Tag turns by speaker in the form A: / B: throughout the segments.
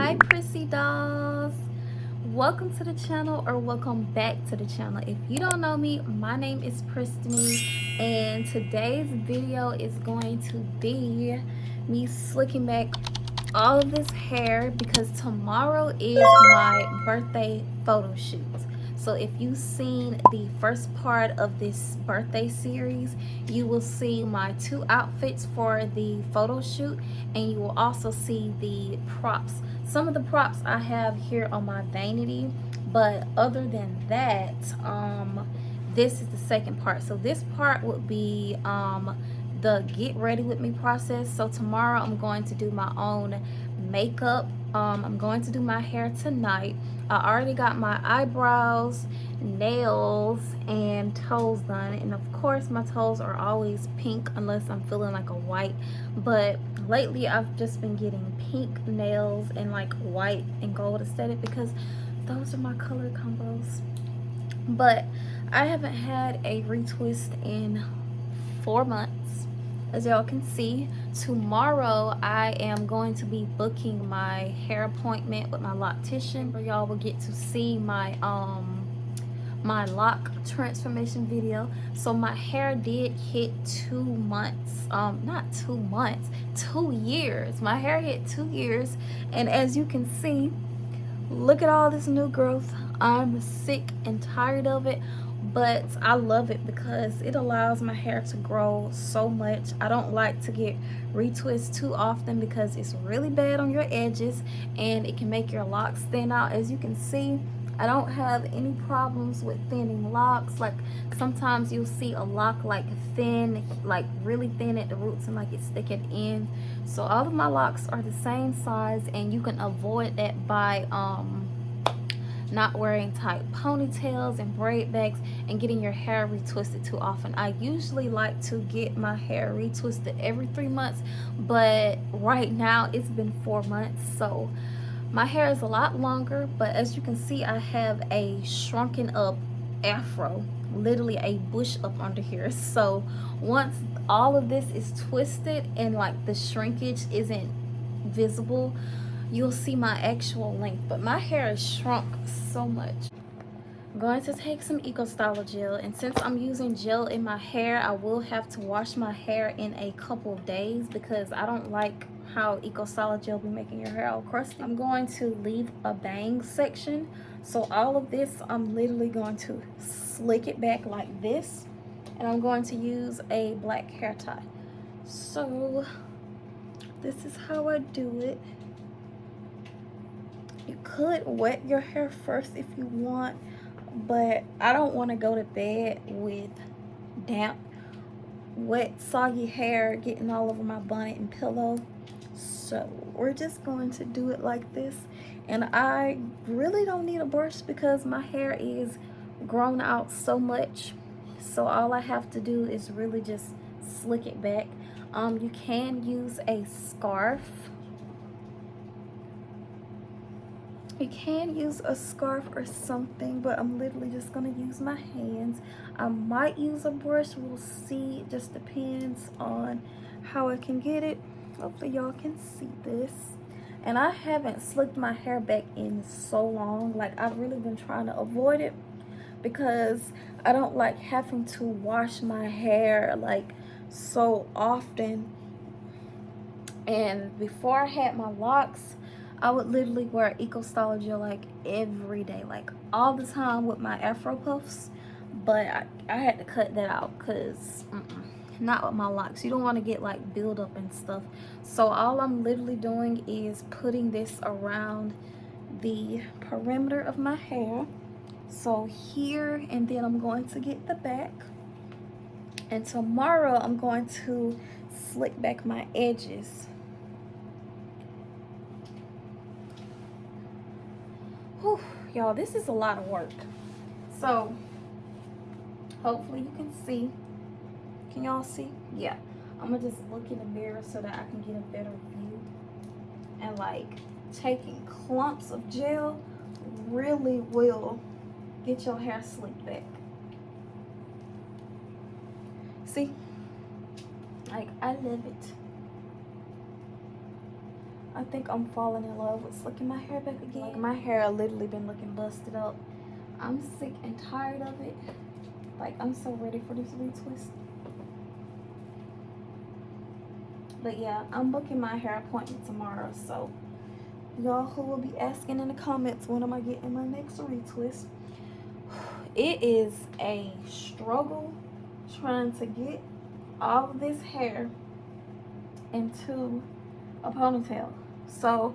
A: Hi prissy dolls, welcome to the channel, or welcome back to the channel. If you don't know me, my name is Pristiny, and today's video is going to be me slicking back all of this hair because tomorrow is my birthday photo shoot. So if you've seen the first part of this birthday series, you will see my two outfits for the photo shoot, and you will also see the props. Some of the props I have here on my vanity, but other than that, this is the second part. So this part would be the get ready with me process. So tomorrow I'm going to do my own makeup. I'm going to do my hair tonight. I already got my eyebrows, nails, and toes done, and of course my toes are always pink unless I'm feeling like a white, but lately I've just been getting pink nails and like white and gold aesthetic because those are my color combos. But I haven't had a retwist in 4 months. As y'all can see, tomorrow I am going to be booking my hair appointment with my loctician, where y'all will get to see my my lock transformation video. So my hair did hit 2 months, not 2 months, 2 years. My hair hit 2 years, and as you can see, look at all this new growth. I'm sick and tired of it, but I love it because it allows my hair to grow so much. I don't like to get retwists too often because it's really bad on your edges and it can make your locks thin out. As you can see, I don't have any problems with thinning locks. Like sometimes you'll see a lock like thin, like really thin at the roots and like it's thick at the ends. So all of my locks are the same size, and you can avoid that by not wearing tight ponytails and braid bags and getting your hair retwisted too often. I usually like to get my hair retwisted every 3 months, but right now it's been 4 months, so my hair is a lot longer. But as you can see, I have a shrunken up afro, literally a bush up under here. So once all of this is twisted and like the shrinkage isn't visible, you'll see my actual length. But my hair is shrunk so much. I'm going to take some 𝒾𝓀 gel, and since I'm using gel in my hair, I will have to wash my hair in a couple of days because I don't like how 𝒾𝓀 gel be making your hair all crusty. I'm going to leave a bang section, so all of this I'm literally going to slick it back like this, and I'm going to use a black hair tie. So this is how I do it. You could wet your hair first if you want, but I don't want to go to bed with damp, wet, soggy hair getting all over my bonnet and pillow. So we're just going to do it like this. And I really don't need a brush because my hair is grown out so much. So all I have to do is really just slick it back. You can use a scarf. You can use a scarf or something, but I'm literally just gonna use my hands. I might use a brush, we'll see. It just depends on how I can get it. Hopefully y'all can see this. And I haven't slicked my hair back in so long. Like, I've really been trying to avoid it because I don't like having to wash my hair like so often. And before I had my locks, I would literally wear 𝒾𝓀 gel like every day, like all the time with my afro puffs. But I had to cut that out because not with my locks. You don't want to get like buildup and stuff. So all I'm literally doing is putting this around the perimeter of my hair. So here, and then I'm going to get the back. And tomorrow I'm going to slick back my edges. Y'all, this is a lot of work. So hopefully you can see. Can y'all see? Yeah, I'm gonna just look in the mirror so that I can get a better view. And like taking clumps of gel really will get your hair slicked back. See, like I love it. I think I'm falling in love with slicking my hair back again. Like, my hair literally been looking busted up. I'm sick and tired of it. Like, I'm so ready for this retwist. But yeah, I'm booking my hair appointment tomorrow. So y'all who will be asking in the comments, when am I getting my next retwist? It is a struggle trying to get all of this hair into a ponytail. So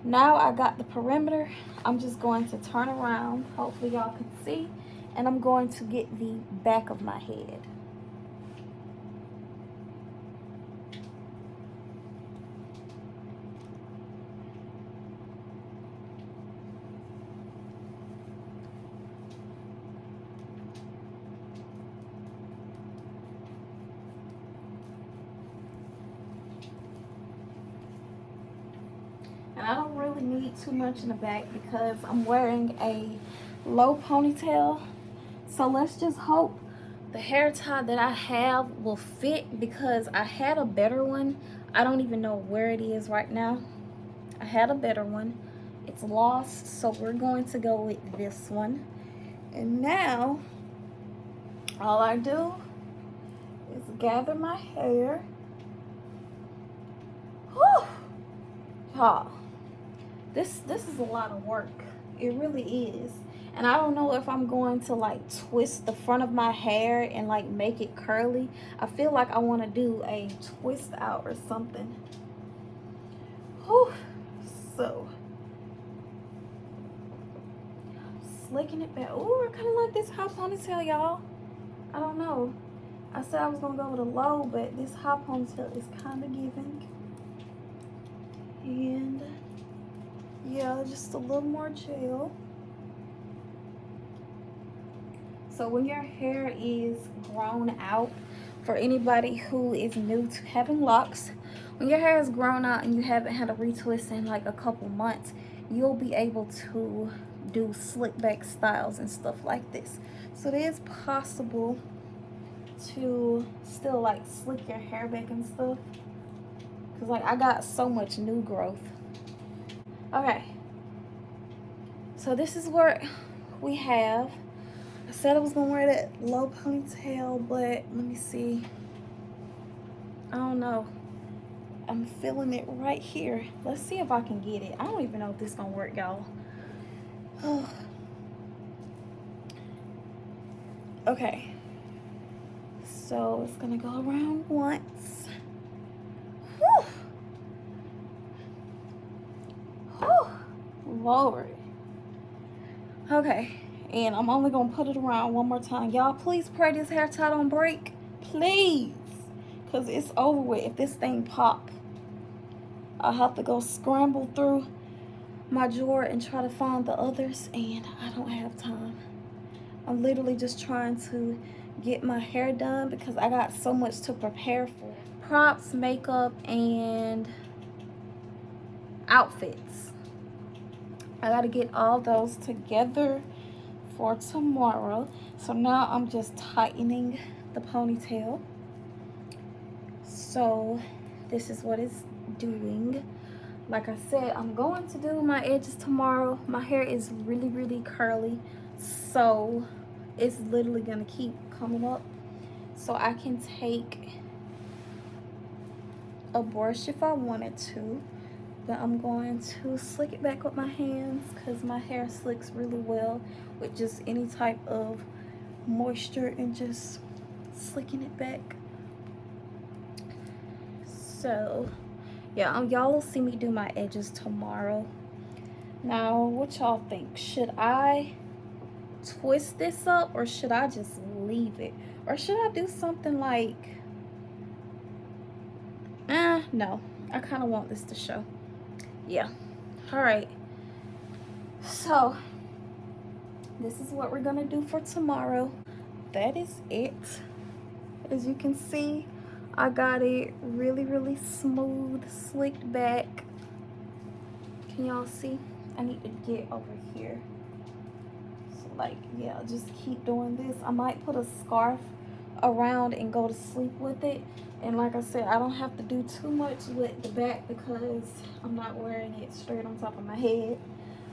A: now I got the perimeter. I'm just going to turn around, hopefully y'all can see, and I'm going to get the back of my head. And I don't really need too much in the back because I'm wearing a low ponytail. So let's just hope the hair tie that I have will fit, because I had a better one. I don't even know where it is right now. I had a better one. It's lost, so we're going to go with this one. And now all I do is gather my hair. Whew. Y'all, this is a lot of work. It really is. And I don't know if I'm going to like twist the front of my hair and like make it curly. I feel like I want to do a twist out or something. Whew. So slicking it back. Ooh, I kind of like this high ponytail, y'all. I don't know. I said I was gonna go with a low, but this high ponytail is kind of giving. And yeah, just a little more gel. So when your hair is grown out, for anybody who is new to having locks, when your hair is grown out and you haven't had a retwist in like a couple months, you'll be able to do slick back styles and stuff like this. So it is possible to still like slick your hair back and stuff, because like I got so much new growth. Okay, so this is what we have. I said I was gonna wear that low ponytail, but let me see. I don't know. I'm feeling it right here. Let's see if I can get it. I don't even know if this is gonna work, y'all. Okay. So it's gonna go around once. Whew. Whew. Lord. Okay. And I'm only gonna put it around one more time. Y'all, please pray this hair tie don't break. Please. Because it's over with if this thing pop. I'll have to go scramble through my drawer and try to find the others. And I don't have time. I'm literally just trying to get my hair done because I got so much to prepare for. Props, makeup, and outfits. I gotta get all those together for tomorrow. So now I'm just tightening the ponytail. So this is what it's doing. Like I said, I'm going to do my edges tomorrow. My hair is really curly, so it's literally gonna keep coming up. So I can take a brush if I wanted to, but I'm going to slick it back with my hands because my hair slicks really well with just any type of moisture and just slicking it back. So yeah, y'all will see me do my edges tomorrow. Now, what y'all think? Should I twist this up or should I just leave it? Or should I do something like, no, I kind of want this to show. Yeah. All right. So this is what we're gonna do for tomorrow. That is it. As you can see, I got it really smooth, slicked back. Can y'all see? I need to get over here. So like, yeah, just keep doing this. I might put a scarf around and go to sleep with it. And like I said, I don't have to do too much with the back because I'm not wearing it straight on top of my head.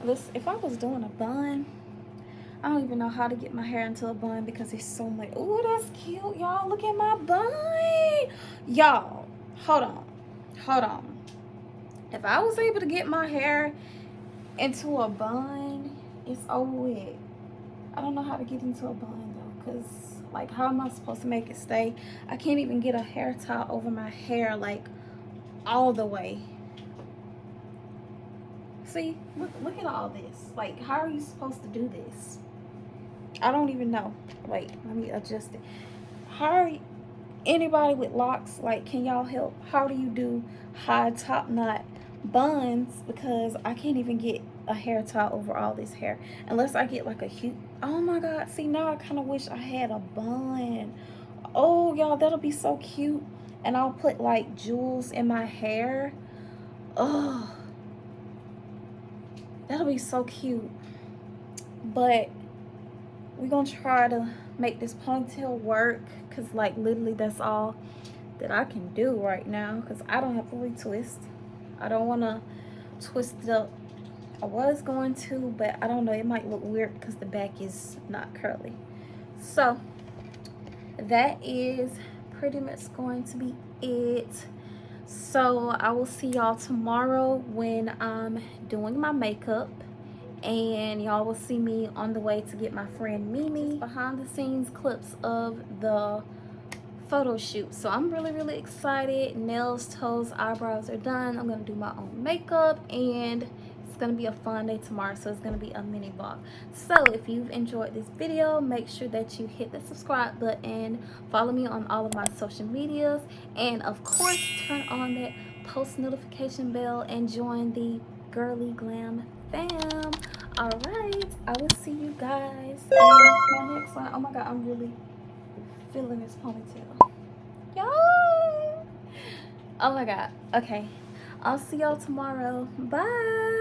A: Listen, if I was doing a bun, I don't even know how to get my hair into a bun because it's so much. Oh, that's cute, y'all. Look at my bun. Y'all, hold on. If I was able to get my hair into a bun, it's over with. I don't know how to get into a bun though, because like, how am I supposed to make it stay? I can't even get a hair tie over my hair like all the way. See, look at all this. Like, how are you supposed to do this? I don't even know. Wait, let me adjust it. How are you, anybody with locks, like, can y'all help? How do you do high top knot buns? Because I can't even get a hair tie over all this hair unless I get like a huge, oh my god, see, now I kind of wish I had a bun. Oh y'all, that'll be so cute. And I'll put like jewels in my hair. Oh, that'll be so cute. But we're gonna try to make this ponytail work, because like literally that's all that I can do right now, because I don't have a retwist. I don't want to twist it up. I was going to, but I don't know, it might look weird because the back is not curly. So that is pretty much going to be it. So I will see y'all tomorrow when I'm doing my makeup, and y'all will see me on the way to get my friend Mimi behind the scenes clips of the photo shoot. So I'm really excited. Nails, toes, eyebrows are done. I'm gonna do my own makeup, and it's gonna be a fun day tomorrow, so it's gonna be a mini vlog. So if you've enjoyed this video, make sure that you hit the subscribe button, follow me on all of my social medias, and of course turn on that post notification bell and join the girly glam fam. All right, I will see you guys in my next one. Oh my god, I'm really feeling this ponytail, y'all. Oh my god. Okay, I'll see y'all tomorrow. Bye.